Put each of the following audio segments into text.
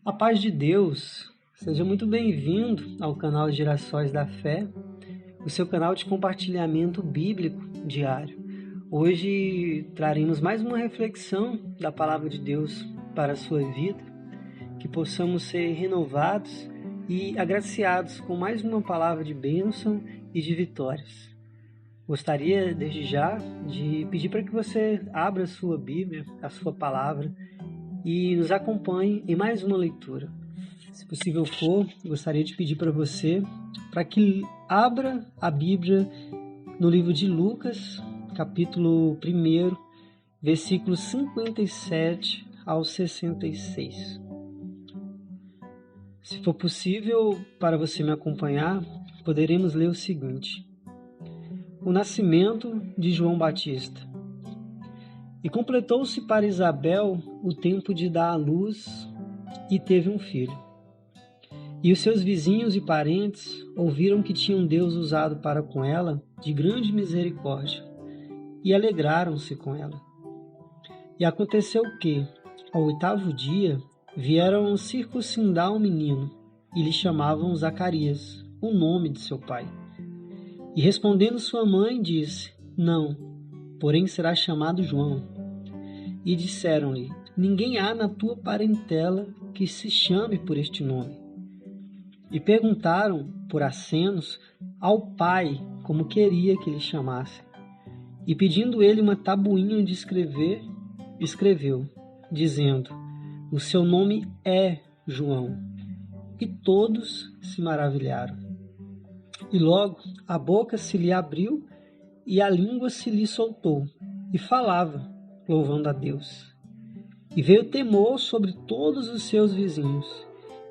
A paz de Deus, seja muito bem-vindo ao canal Gerações da Fé, o seu canal de compartilhamento bíblico diário. Hoje traremos mais uma reflexão da Palavra de Deus para a sua vida, que possamos ser renovados e agraciados com mais uma palavra de bênção e de vitórias. Gostaria, desde já, de pedir para que você abra a sua Bíblia, a sua palavra, e nos acompanhe em mais uma leitura. Se possível for, gostaria de pedir para você para que abra a Bíblia no livro de Lucas, capítulo 1, versículos 57 ao 66. Se for possível para você me acompanhar, poderemos ler o seguinte: O nascimento de João Batista. E completou-se para Isabel o tempo de dar à luz, e teve um filho. E os seus vizinhos e parentes ouviram que tinha um Deus usado para com ela de grande misericórdia, e alegraram-se com ela. E aconteceu que, ao 8º dia, vieram circuncindar o menino, e lhe chamavam Zacarias, o nome de seu pai. E respondendo sua mãe, disse: Não, porém será chamado João. E disseram-lhe: Ninguém há na tua parentela que se chame por este nome. E perguntaram, por acenos, ao pai como queria que lhe chamasse. E pedindo ele uma tabuinha de escrever, escreveu, dizendo: O seu nome é João. E todos se maravilharam. E logo a boca se lhe abriu e a língua se lhe soltou, e falava, louvando a Deus. E veio temor sobre todos os seus vizinhos,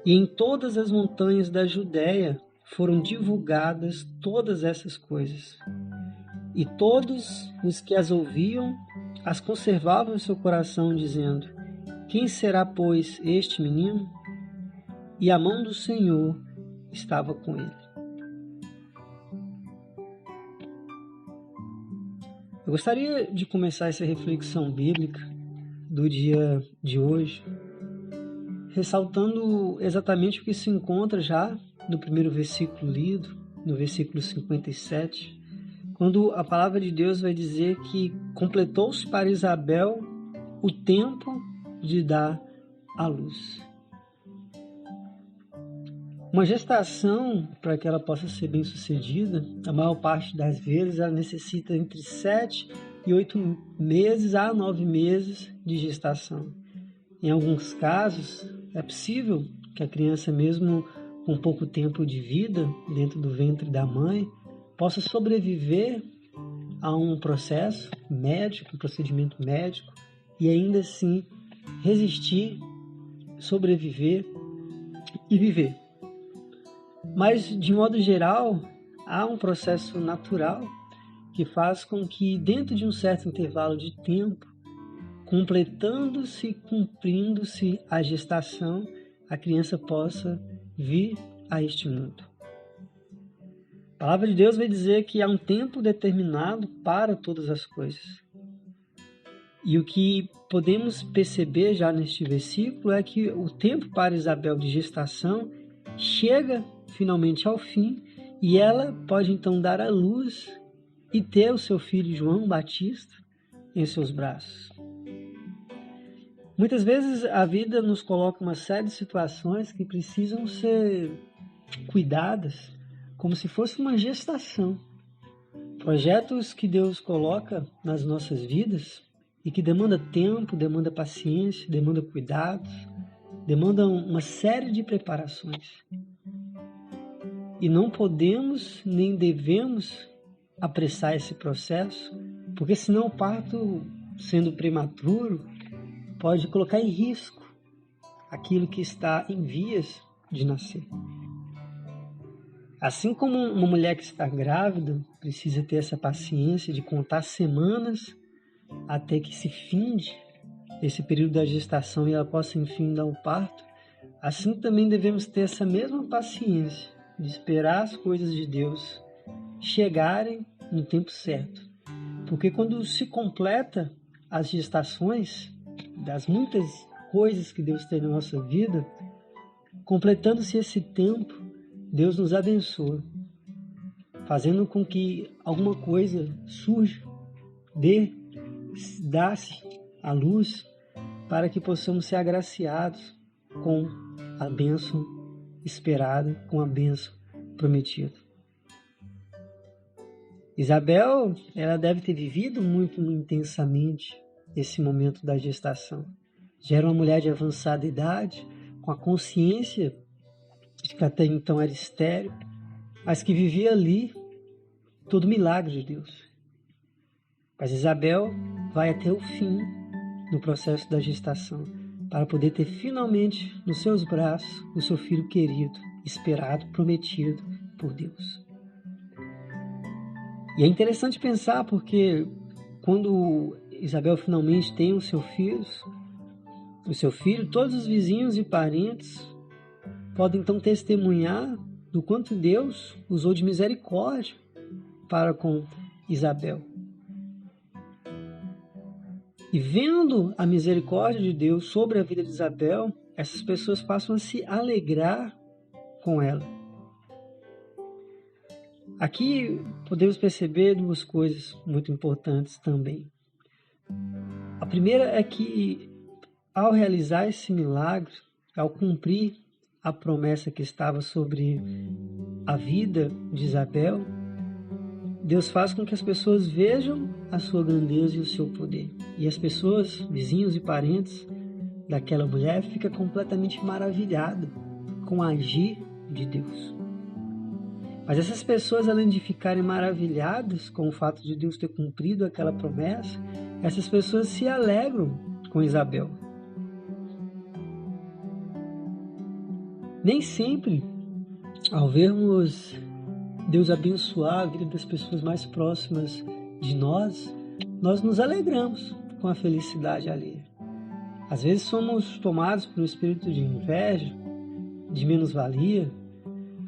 e em todas as montanhas da Judéia foram divulgadas todas essas coisas. E todos os que as ouviam as conservavam em seu coração, dizendo: Quem será, pois, este menino? E a mão do Senhor estava com ele. Eu gostaria de começar essa reflexão bíblica do dia de hoje, ressaltando exatamente o que se encontra já no primeiro versículo lido, no versículo 57, quando a palavra de Deus vai dizer que completou-se para Isabel o tempo de dar à luz. Uma gestação, para que ela possa ser bem sucedida, a maior parte das vezes ela necessita entre 7 e 8 meses a 9 meses de gestação. Em alguns casos, é possível que a criança, mesmo com pouco tempo de vida dentro do ventre da mãe, possa sobreviver a um processo médico, um procedimento médico, e ainda assim resistir, sobreviver e viver. Mas, de modo geral, há um processo natural que faz com que, dentro de um certo intervalo de tempo, completando-se, cumprindo-se a gestação, a criança possa vir a este mundo. A palavra de Deus vai dizer que há um tempo determinado para todas as coisas. E o que podemos perceber já neste versículo é que o tempo para Isabel de gestação chega finalmente ao fim, e ela pode então dar à luz e ter o seu filho João Batista em seus braços. Muitas vezes a vida nos coloca uma série de situações que precisam ser cuidadas como se fosse uma gestação. Projetos que Deus coloca nas nossas vidas e que demanda tempo, demanda paciência, demanda cuidados, demandam uma série de preparações. E não podemos nem devemos apressar esse processo, porque senão o parto, sendo prematuro, pode colocar em risco aquilo que está em vias de nascer. Assim como uma mulher que está grávida precisa ter essa paciência de contar semanas até que se finde esse período da gestação e ela possa enfim dar o parto, assim também devemos ter essa mesma paciência de esperar as coisas de Deus chegarem no tempo certo. Porque quando se completa as gestações das muitas coisas que Deus tem na nossa vida, Completando-se esse tempo, Deus nos abençoa, fazendo com que alguma coisa surja, dá-se à luz, para que possamos ser agraciados com a bênção esperada, com a bênção prometida. Isabel, ela deve ter vivido muito intensamente esse momento da gestação. Já era uma mulher de avançada idade, com a consciência de que até então era estéril, mas que vivia ali todo o milagre de Deus. Mas Isabel vai até o fim no processo da gestação, para poder ter finalmente nos seus braços o seu filho querido, esperado, prometido por Deus. E é interessante pensar porque quando Isabel finalmente tem o seu filho, todos os vizinhos e parentes podem então testemunhar do quanto Deus usou de misericórdia para com Isabel. E vendo a misericórdia de Deus sobre a vida de Isabel, essas pessoas passam a se alegrar com ela. Aqui podemos perceber duas coisas muito importantes também. A primeira é que, ao realizar esse milagre, ao cumprir a promessa que estava sobre a vida de Isabel, Deus faz com que as pessoas vejam a sua grandeza e o seu poder. E as pessoas, vizinhos e parentes daquela mulher, ficam completamente maravilhadas com o agir de Deus. Mas essas pessoas, além de ficarem maravilhadas com o fato de Deus ter cumprido aquela promessa, essas pessoas se alegram com Isabel. Nem sempre, ao vermos Deus abençoar a vida das pessoas mais próximas de nós nos alegramos com a felicidade alheia. Às vezes somos tomados por um espírito de inveja, de menos-valia.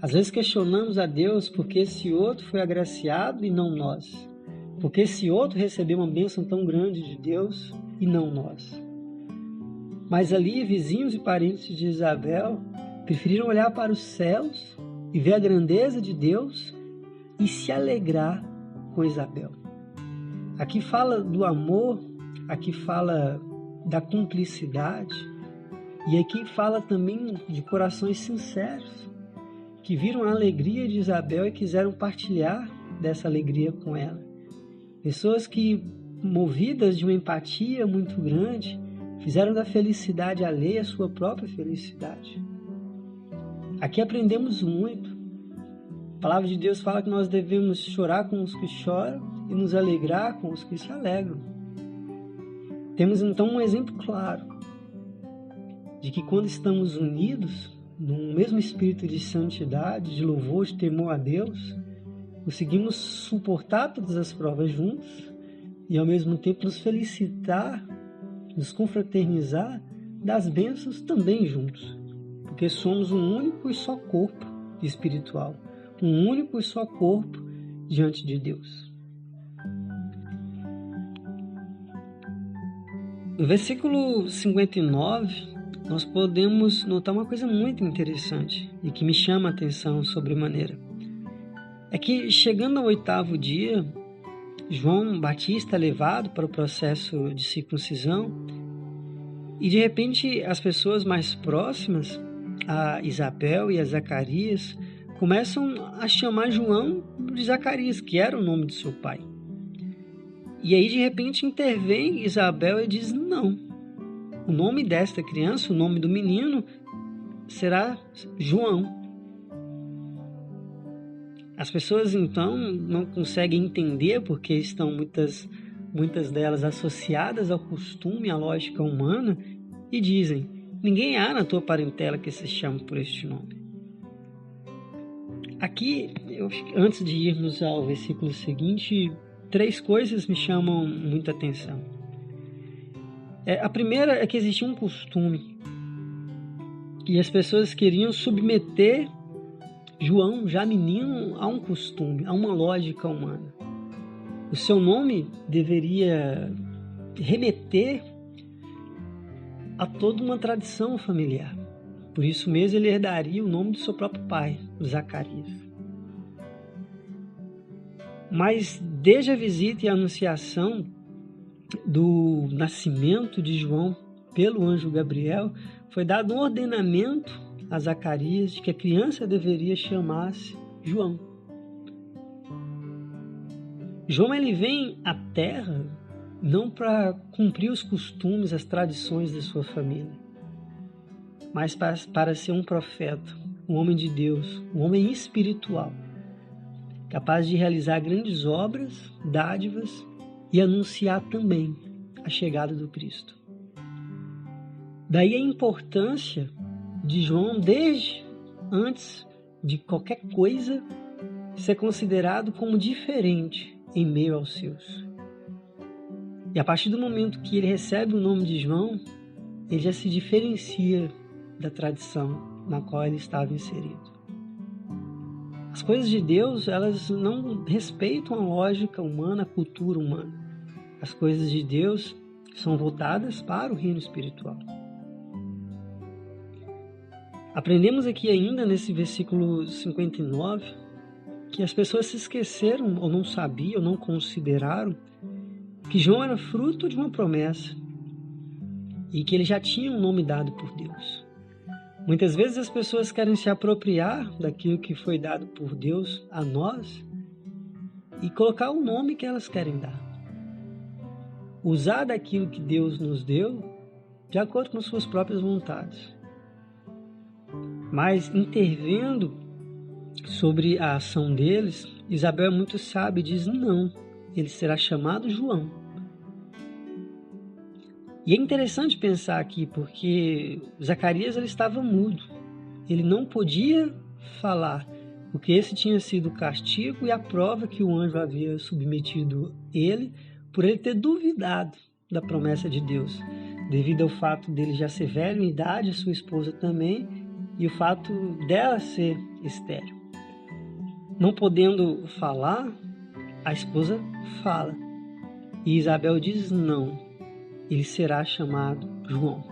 Às vezes questionamos a Deus porque esse outro foi agraciado e não nós. Porque esse outro recebeu uma bênção tão grande de Deus e não nós. Mas ali, vizinhos e parentes de Isabel preferiram olhar para os céus e ver a grandeza de Deus e se alegrar com Isabel. Aqui fala do amor, aqui fala da cumplicidade e aqui fala também de corações sinceros que viram a alegria de Isabel e quiseram partilhar dessa alegria com ela. Pessoas que, movidas de uma empatia muito grande, fizeram da felicidade alheia a sua própria felicidade. Aqui aprendemos muito. A palavra de Deus fala que nós devemos chorar com os que choram e nos alegrar com os que se alegram. Temos então um exemplo claro de que quando estamos unidos num mesmo espírito de santidade, de louvor, de temor a Deus, conseguimos suportar todas as provas juntos e ao mesmo tempo nos felicitar, nos confraternizar das bênçãos também juntos, porque somos um único e só corpo espiritual, um único e só corpo diante de Deus. No versículo 59, nós podemos notar uma coisa muito interessante e que me chama a atenção sobremaneira. É que, chegando ao 8º dia, João Batista é levado para o processo de circuncisão e, de repente, as pessoas mais próximas a Isabel e a Zacarias começam a chamar João de Zacarias, que era o nome de seu pai. E aí, de repente, intervém Isabel e diz: não, o nome desta criança, o nome do menino, será João. As pessoas, então, não conseguem entender porque estão muitas delas associadas ao costume, à lógica humana, e dizem: ninguém há na tua parentela que se chame por este nome. Aqui, antes de irmos ao versículo seguinte, 3 coisas me chamam muita atenção. A primeira é que existia um costume e as pessoas queriam submeter João, já menino, a um costume, a uma lógica humana. O seu nome deveria remeter a toda uma tradição familiar. Por isso mesmo ele herdaria o nome do seu próprio pai, Zacarias. Mas desde a visita e a anunciação do nascimento de João pelo anjo Gabriel, foi dado um ordenamento a Zacarias de que a criança deveria chamar-se João. João ele vem à Terra não para cumprir os costumes, as tradições de sua família, mas para ser um profeta, um homem de Deus, um homem espiritual, capaz de realizar grandes obras, dádivas e anunciar também a chegada do Cristo. Daí a importância de João, desde antes de qualquer coisa, ser considerado como diferente em meio aos seus. E a partir do momento que ele recebe o nome de João, ele já se diferencia da tradição na qual ele estava inserido. As coisas de Deus, elas não respeitam a lógica humana, a cultura humana. As coisas de Deus são voltadas para o reino espiritual. Aprendemos aqui ainda nesse versículo 59 que as pessoas se esqueceram ou não sabiam, ou não consideraram que João era fruto de uma promessa e que ele já tinha um nome dado por Deus. Muitas vezes as pessoas querem se apropriar daquilo que foi dado por Deus a nós e colocar o nome que elas querem dar. Usar daquilo que Deus nos deu de acordo com suas próprias vontades. Mas intervendo sobre a ação deles, Isabel é muito sábia e diz: não, ele será chamado João. E é interessante pensar aqui, porque Zacarias ele estava mudo. Ele não podia falar, porque esse tinha sido o castigo e a prova que o anjo havia submetido ele, por ele ter duvidado da promessa de Deus, devido ao fato dele já ser velho em idade, a sua esposa também, e o fato dela ser estéril. Não podendo falar, a esposa fala. E Isabel diz: não, ele será chamado João.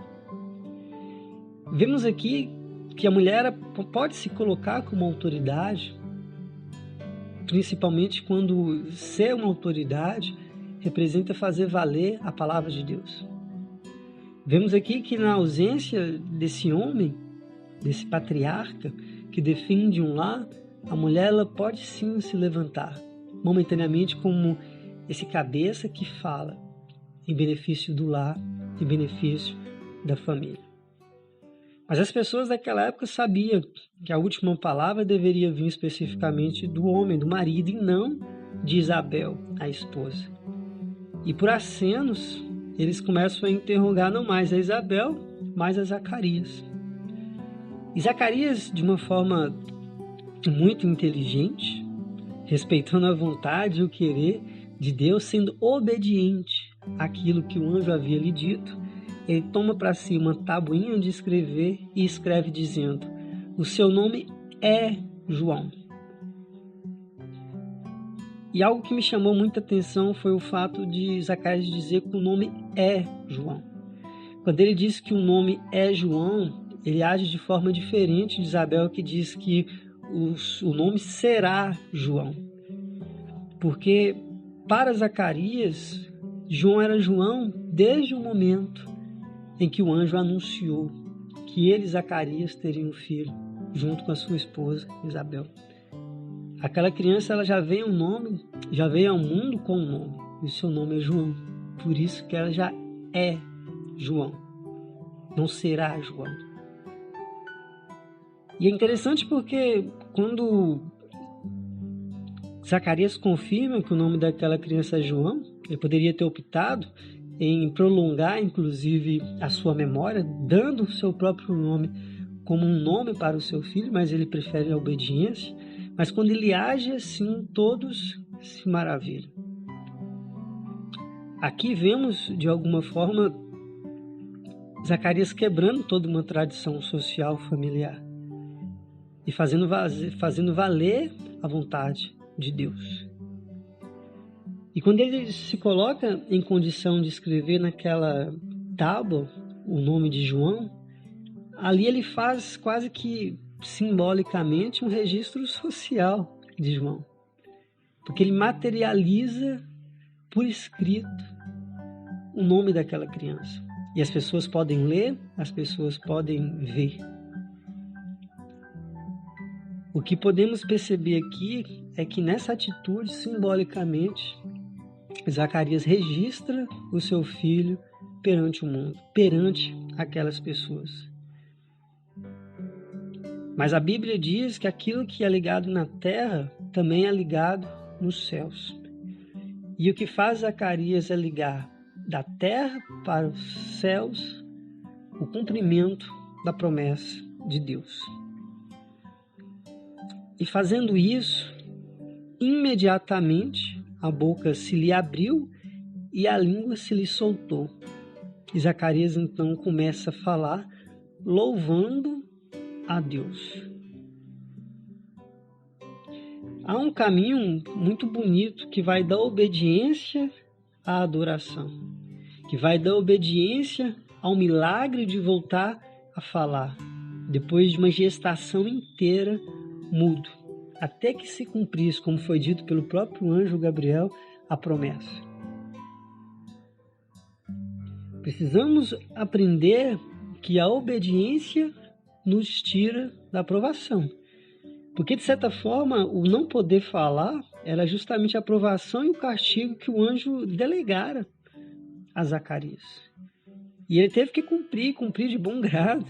Vemos aqui que a mulher pode se colocar como autoridade, principalmente quando ser uma autoridade representa fazer valer a palavra de Deus. Vemos aqui que na ausência desse homem, desse patriarca que defende um lar, a mulher ela pode sim se levantar momentaneamente como esse cabeça que fala em benefício do lar, em benefício da família. Mas as pessoas daquela época sabiam que a última palavra deveria vir especificamente do homem, do marido, e não de Isabel, a esposa. E por acenos, eles começam a interrogar não mais a Isabel, mas a Zacarias. E Zacarias, de uma forma muito inteligente, respeitando a vontade e o querer de Deus, sendo obediente àquilo que o anjo havia lhe dito, ele toma para si uma tabuinha de escrever e escreve dizendo: o seu nome é João. E algo que me chamou muita atenção foi o fato de Zacarias dizer que o nome é João. Quando ele diz que o nome é João, ele age de forma diferente de Isabel, que diz que o nome será João. Porque para Zacarias, João era João desde o momento em que o anjo anunciou que ele, Zacarias, teria um filho, junto com a sua esposa, Isabel. Aquela criança ela já veio ao mundo com um nome, e o seu nome é João. Por isso que ela já é João, não será João. E é interessante porque quando Zacarias confirma que o nome daquela criança é João, ele poderia ter optado em prolongar, inclusive, a sua memória, dando o seu próprio nome como um nome para o seu filho, mas ele prefere a obediência. Mas quando ele age assim, todos se maravilham. Aqui vemos, de alguma forma, Zacarias quebrando toda uma tradição social familiar e fazendo valer a vontade de Deus. E quando ele se coloca em condição de escrever naquela tábua o nome de João, ali ele faz quase que simbolicamente um registro social de João, porque ele materializa por escrito o nome daquela criança. E as pessoas podem ler, as pessoas podem ver. O que podemos perceber aqui é que nessa atitude, simbolicamente, Zacarias registra o seu filho perante o mundo, perante aquelas pessoas. Mas a Bíblia diz que aquilo que é ligado na terra também é ligado nos céus. E o que faz Zacarias é ligar da terra para os céus o cumprimento da promessa de Deus. E fazendo isso, imediatamente a boca se lhe abriu e a língua se lhe soltou. E Zacarias então começa a falar, louvando a Deus. Há um caminho muito bonito que vai da obediência à adoração, que vai da obediência ao milagre de voltar a falar, depois de uma gestação inteira mudo, até que se cumprisse, como foi dito pelo próprio anjo Gabriel, a promessa. Precisamos aprender que a obediência nos tira da aprovação. Porque, de certa forma, o não poder falar era justamente a aprovação e o castigo que o anjo delegara a Zacarias. E ele teve que cumprir de bom grado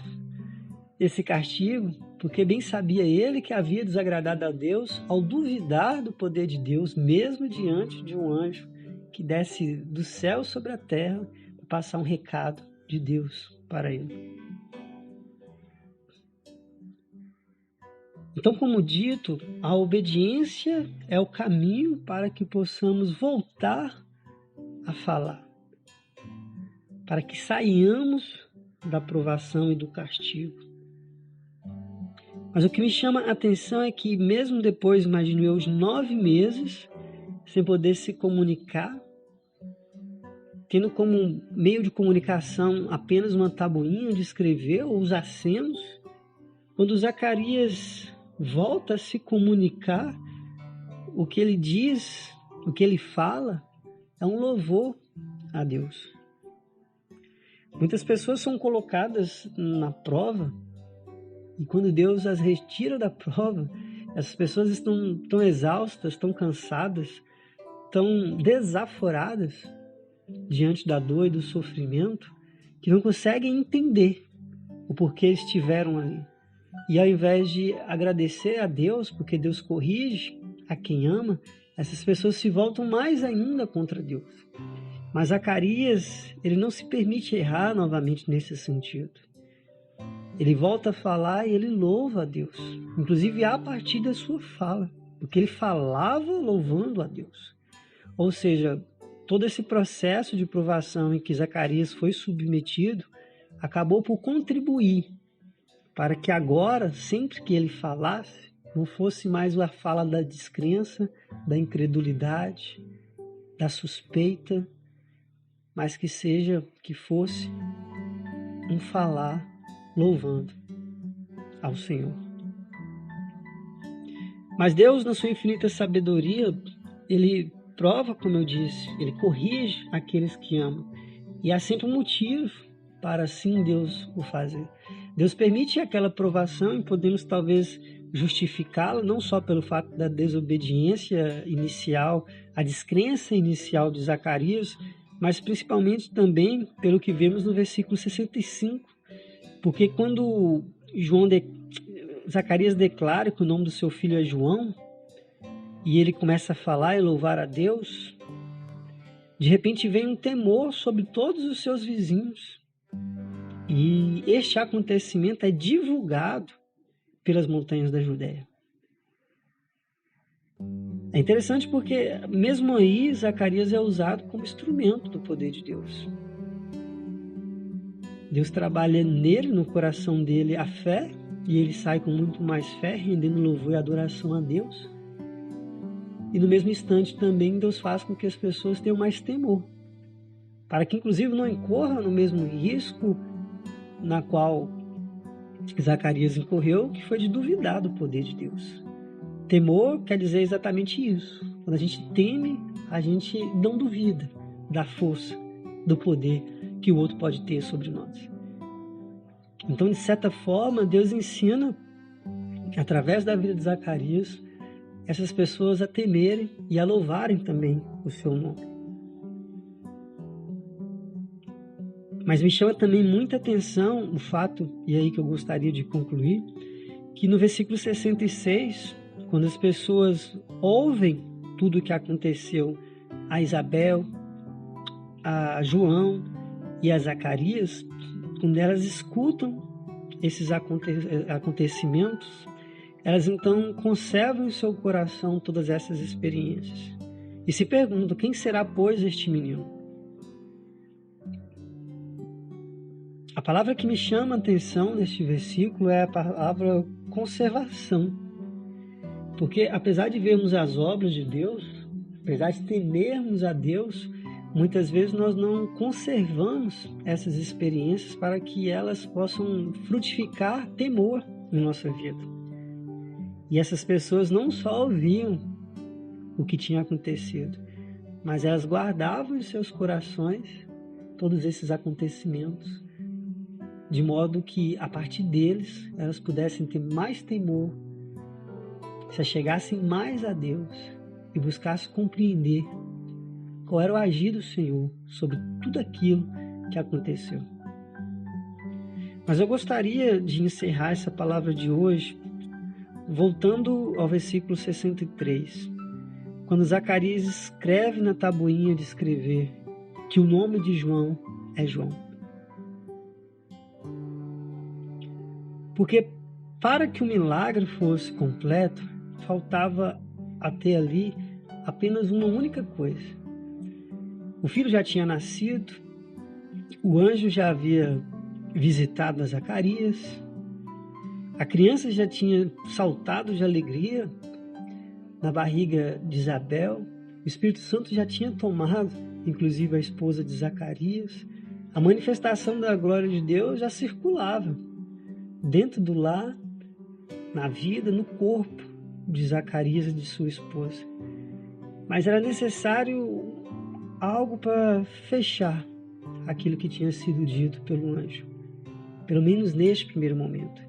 esse castigo, porque bem sabia ele que havia desagradado a Deus ao duvidar do poder de Deus, mesmo diante de um anjo que desce do céu sobre a terra para passar um recado de Deus para ele. Então, como dito, a obediência é o caminho para que possamos voltar a falar, para que saiamos da aprovação e do castigo. Mas o que me chama a atenção é que mesmo depois, imagino eu, de 9 meses, sem poder se comunicar, tendo como meio de comunicação apenas uma tabuinha onde escrever ou os acenos, quando Zacarias volta a se comunicar, o que ele diz, o que ele fala, é um louvor a Deus. Muitas pessoas são colocadas na prova e quando Deus as retira da prova, essas pessoas estão tão exaustas, tão cansadas, tão desaforadas diante da dor e do sofrimento que não conseguem entender o porquê estiveram ali. E ao invés de agradecer a Deus, porque Deus corrige a quem ama, essas pessoas se voltam mais ainda contra Deus. Mas Zacarias, ele não se permite errar novamente nesse sentido. Ele volta a falar e ele louva a Deus, inclusive a partir da sua fala, porque ele falava louvando a Deus. Ou seja, todo esse processo de provação em que Zacarias foi submetido acabou por contribuir para que agora, sempre que ele falasse, não fosse mais a fala da descrença, da incredulidade, da suspeita, mas que fosse um falar louvando ao Senhor. Mas Deus, na sua infinita sabedoria, ele prova, como eu disse, ele corrige aqueles que amam. E há sempre um motivo para assim Deus o fazer. Deus permite aquela provação e podemos talvez justificá-la não só pelo fato da desobediência inicial, a descrença inicial de Zacarias, mas principalmente também pelo que vemos no versículo 65. Porque quando Zacarias declara que o nome do seu filho é João, e ele começa a falar e louvar a Deus, de repente vem um temor sobre todos os seus vizinhos. E este acontecimento é divulgado pelas montanhas da Judéia. É interessante porque, mesmo aí, Zacarias é usado como instrumento do poder de Deus. Deus trabalha nele, no coração dele, a fé, e ele sai com muito mais fé, rendendo louvor e adoração a Deus. E no mesmo instante também Deus faz com que as pessoas tenham mais temor, para que inclusive não incorram no mesmo risco na qual Zacarias incorreu, que foi de duvidar do poder de Deus. Temor quer dizer exatamente isso. Quando a gente teme, a gente não duvida da força, do poder que o outro pode ter sobre nós. Então, de certa forma, Deus ensina, através da vida de Zacarias, essas pessoas a temerem e a louvarem também o seu nome. Mas me chama também muita atenção o fato, e é aí que eu gostaria de concluir, que no versículo 66, quando as pessoas ouvem tudo o que aconteceu a Isabel, a João e a Zacarias, quando elas escutam esses acontecimentos, elas então conservam em seu coração todas essas experiências e se perguntam: quem será, pois, este menino? A palavra que me chama a atenção neste versículo é a palavra conservação. Porque apesar de vermos as obras de Deus, apesar de temermos a Deus, muitas vezes nós não conservamos essas experiências para que elas possam frutificar temor em nossa vida. E essas pessoas não só ouviam o que tinha acontecido, mas elas guardavam em seus corações todos esses acontecimentos, de modo que a partir deles elas pudessem ter mais temor, se achegassem mais a Deus e buscassem compreender qual era o agir do Senhor sobre tudo aquilo que aconteceu. Mas eu gostaria de encerrar essa palavra de hoje voltando ao versículo 63, quando Zacarias escreve na tabuinha de escrever que o nome de João é João. Porque para que o milagre fosse completo, faltava até ali apenas uma única coisa. O filho já tinha nascido, o anjo já havia visitado a Zacarias, a criança já tinha saltado de alegria na barriga de Isabel, o Espírito Santo já tinha tomado, inclusive, a esposa de Zacarias, a manifestação da glória de Deus já circulava dentro do lar, na vida, no corpo de Zacarias e de sua esposa. Mas era necessário algo para fechar aquilo que tinha sido dito pelo anjo, pelo menos neste primeiro momento.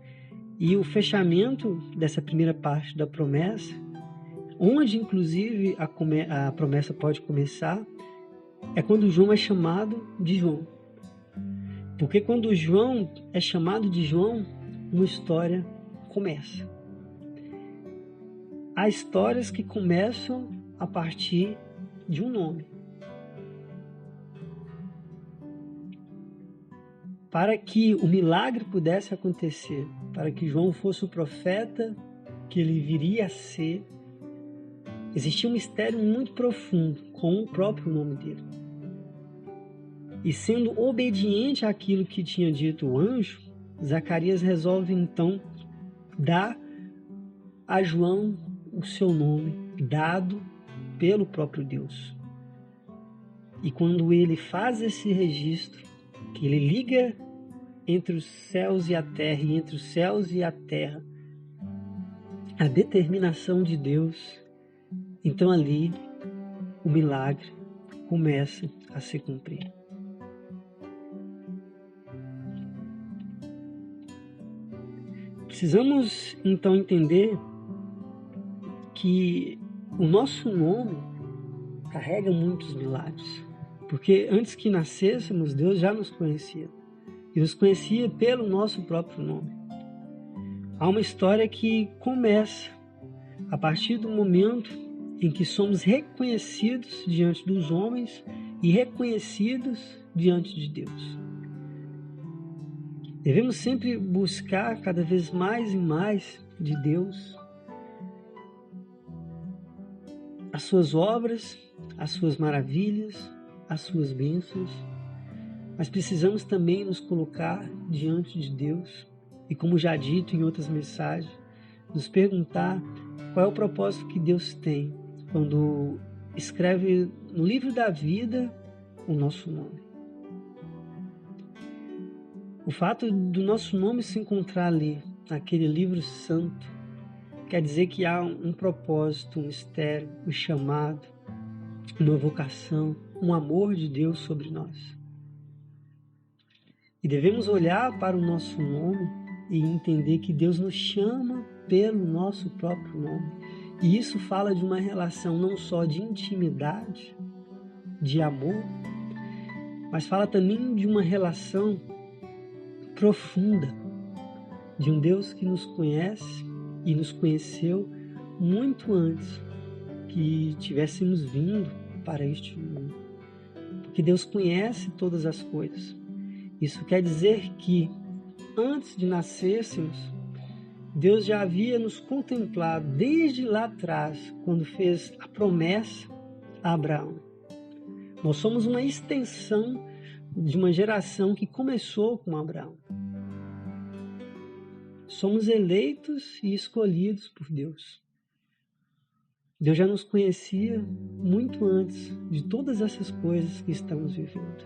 E o fechamento dessa primeira parte da promessa, onde inclusive a promessa pode começar, é quando João é chamado de João. Porque quando João é chamado de João, uma história começa. Há histórias que começam a partir de um nome. Para que o milagre pudesse acontecer, para que João fosse o profeta que ele viria a ser, existia um mistério muito profundo com o próprio nome dele. E sendo obediente àquilo que tinha dito o anjo, Zacarias resolve então dar a João o seu nome, dado pelo próprio Deus. E quando ele faz esse registro, que ele liga entre os céus e a terra, e entre os céus e a terra, a determinação de Deus, então ali o milagre começa a se cumprir. Precisamos então entender que o nosso nome carrega muitos milagres, porque antes que nascêssemos, Deus já nos conhecia, e nos conhecia pelo nosso próprio nome. Há uma história que começa a partir do momento em que somos reconhecidos diante dos homens e reconhecidos diante de Deus. Devemos sempre buscar cada vez mais e mais de Deus, as suas obras, as suas maravilhas, as suas bênçãos, mas precisamos também nos colocar diante de Deus e, como já dito em outras mensagens, nos perguntar qual é o propósito que Deus tem quando escreve no livro da vida o nosso nome. O fato do nosso nome se encontrar ali, naquele livro santo, quer dizer que há um propósito, um mistério, um chamado, uma vocação, um amor de Deus sobre nós. E devemos olhar para o nosso nome e entender que Deus nos chama pelo nosso próprio nome. E isso fala de uma relação não só de intimidade, de amor, mas fala também de uma relação profunda, de um Deus que nos conhece e nos conheceu muito antes que tivéssemos vindo para este mundo. Porque Deus conhece todas as coisas. Isso quer dizer que, antes de nascêssemos, Deus já havia nos contemplado desde lá atrás, quando fez a promessa a Abraão. Nós somos uma extensão de uma geração que começou com Abraão. Somos eleitos e escolhidos por Deus. Deus já nos conhecia muito antes de todas essas coisas que estamos vivendo.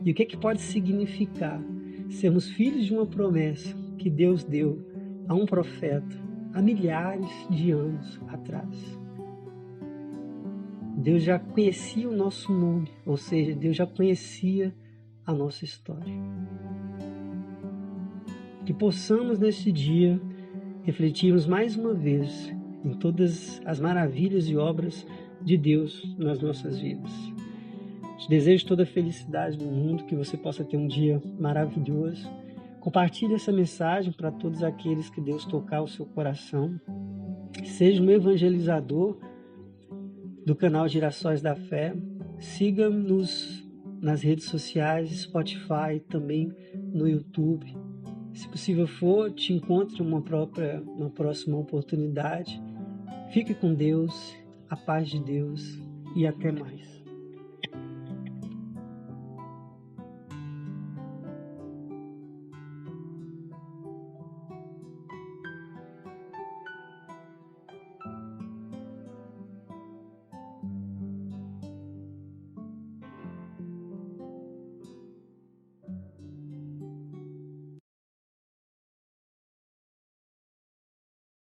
E o que pode significar sermos filhos de uma promessa que Deus deu a um profeta há milhares de anos atrás? Deus já conhecia o nosso nome, ou seja, Deus já conhecia a nossa história. Que possamos neste dia refletirmos mais uma vez em todas as maravilhas e obras de Deus nas nossas vidas. Te desejo toda a felicidade do mundo, que você possa ter um dia maravilhoso. Compartilhe essa mensagem para todos aqueles que Deus tocar o seu coração. Seja um evangelizador do canal Girassóis da Fé. Siga-nos nas redes sociais, Spotify, também no YouTube. Se possível for, te encontre uma próxima oportunidade. Fique com Deus, a paz de Deus e até mais.